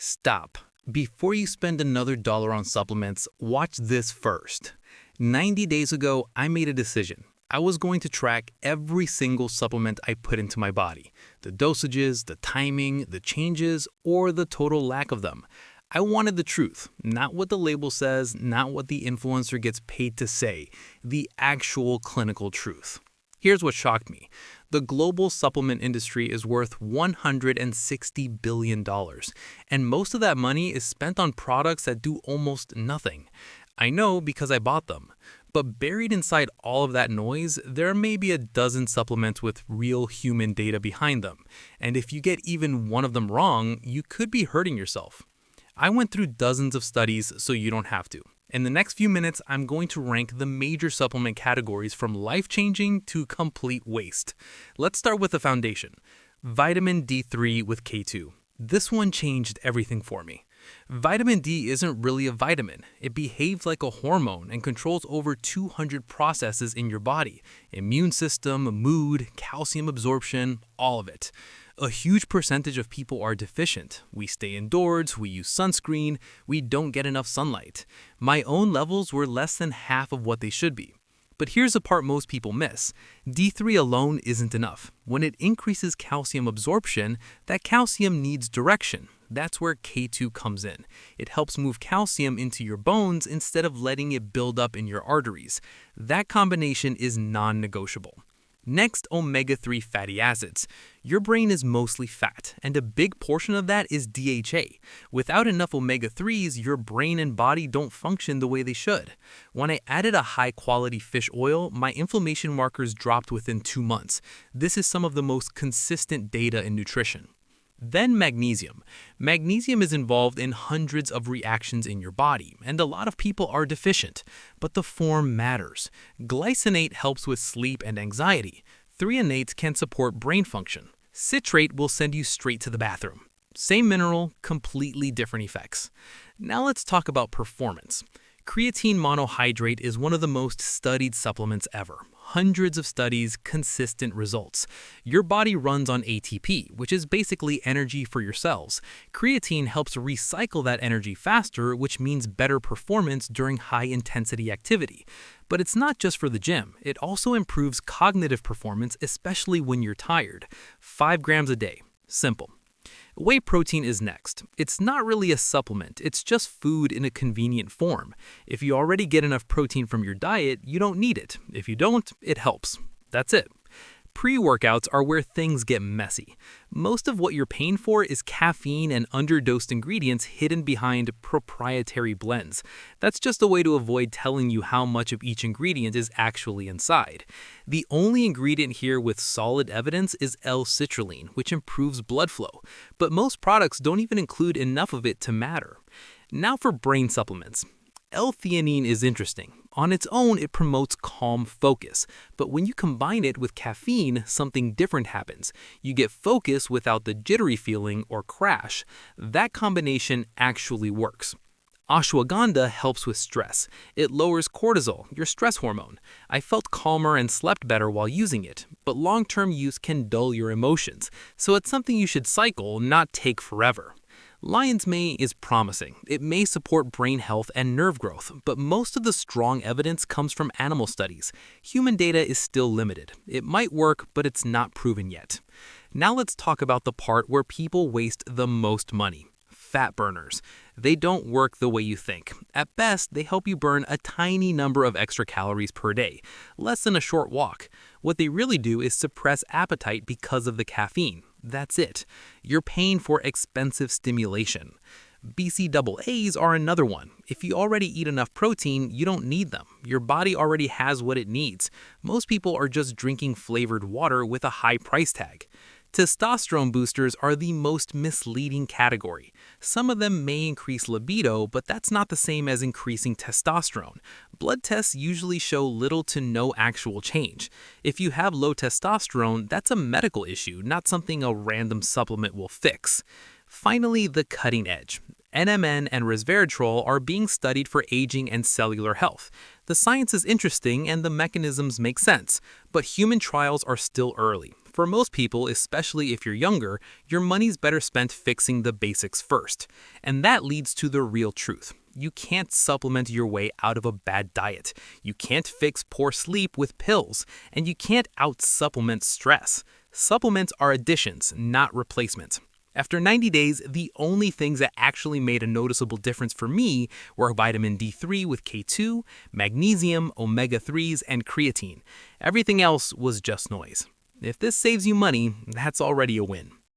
Stop. Before you spend another dollar on supplements, watch this first. 90 days ago, I made a decision. I was going to track every single supplement I put into my body. The dosages, the timing, the changes, or the total lack of them. I wanted the truth, not what the label says, not what the influencer gets paid to say, the actual clinical truth. Here's what shocked me. The global supplement industry is worth $160 billion, and most of that money is spent on products that do almost nothing. I know because I bought them. But buried inside all of that noise, there may be a dozen supplements with real human data behind them. And if you get even one of them wrong, you could be hurting yourself. I went through dozens of studies so you don't have to. In the next few minutes, I'm going to rank the major supplement categories from life-changing to complete waste. Let's start with the foundation. Vitamin D3 with K2. This one changed everything for me. Vitamin D isn't really a vitamin. It behaves like a hormone and controls over 200 processes in your body. Immune system, mood, calcium absorption, all of it. A huge percentage of people are deficient. We stay indoors, we use sunscreen, we don't get enough sunlight. My own levels were less than half of what they should be. But here's the part most people miss. D3 alone isn't enough. When it increases calcium absorption, that calcium needs direction. That's where K2 comes in. It helps move calcium into your bones instead of letting it build up in your arteries. That combination is non-negotiable. Next, omega-3 fatty acids. Your brain is mostly fat, and a big portion of that is DHA. Without enough omega-3s, your brain and body don't function the way they should. When I added a high-quality fish oil, my inflammation markers dropped within 2 months. This is some of the most consistent data in nutrition. Then magnesium. Magnesium is involved in hundreds of reactions in your body, and a lot of people are deficient. But the form matters. Glycinate helps with sleep and anxiety. Threonate can support brain function. Citrate will send you straight to the bathroom. Same mineral, completely different effects. Now let's talk about performance. Creatine monohydrate is one of the most studied supplements ever. Hundreds of studies, consistent results. Your body runs on ATP, which is basically energy for your cells. Creatine helps recycle that energy faster, which means better performance during high-intensity activity. But it's not just for the gym. It also improves cognitive performance, especially when you're tired. 5 grams a day. Simple. Whey protein is next. It's not really a supplement, it's just food in a convenient form. If you already get enough protein from your diet, you don't need it. If you don't, it helps. That's it. Pre-workouts are where things get messy. Most of what you're paying for is caffeine and underdosed ingredients hidden behind proprietary blends. That's just a way to avoid telling you how much of each ingredient is actually inside. The only ingredient here with solid evidence is L-citrulline, which improves blood flow. But most products don't even include enough of it to matter. Now for brain supplements. L-theanine is interesting. On its own, it promotes calm focus. But when you combine it with caffeine, something different happens. You get focus without the jittery feeling or crash. That combination actually works. Ashwagandha helps with stress. It lowers cortisol, your stress hormone. I felt calmer and slept better while using it, but long-term use can dull your emotions. So it's something you should cycle, not take forever. Lion's mane is promising. It may support brain health and nerve growth, but most of the strong evidence comes from animal studies. Human data is still limited. It might work, but it's not proven yet. Now let's talk about the part where people waste the most money. Fat burners. They don't work the way you think. At best, they help you burn a tiny number of extra calories per day, less than a short walk. What they really do is suppress appetite because of the caffeine. That's it. You're paying for expensive stimulation. BCAAs are another one. If you already eat enough protein, you don't need them. Your body already has what it needs. Most people are just drinking flavored water with a high price tag. Testosterone boosters are the most misleading category. Some of them may increase libido, but that's not the same as increasing testosterone. Blood tests usually show little to no actual change. If you have low testosterone, that's a medical issue, not something a random supplement will fix. Finally, the cutting edge. NMN and resveratrol are being studied for aging and cellular health. The science is interesting and the mechanisms make sense, but human trials are still early. For most people, especially if you're younger, your money's better spent fixing the basics first. And that leads to the real truth. You can't supplement your way out of a bad diet. You can't fix poor sleep with pills. And you can't out-supplement stress. Supplements are additions, not replacements. After 90 days, the only things that actually made a noticeable difference for me were vitamin D3 with K2, magnesium, omega-3s, and creatine. Everything else was just noise. If this saves you money, that's already a win.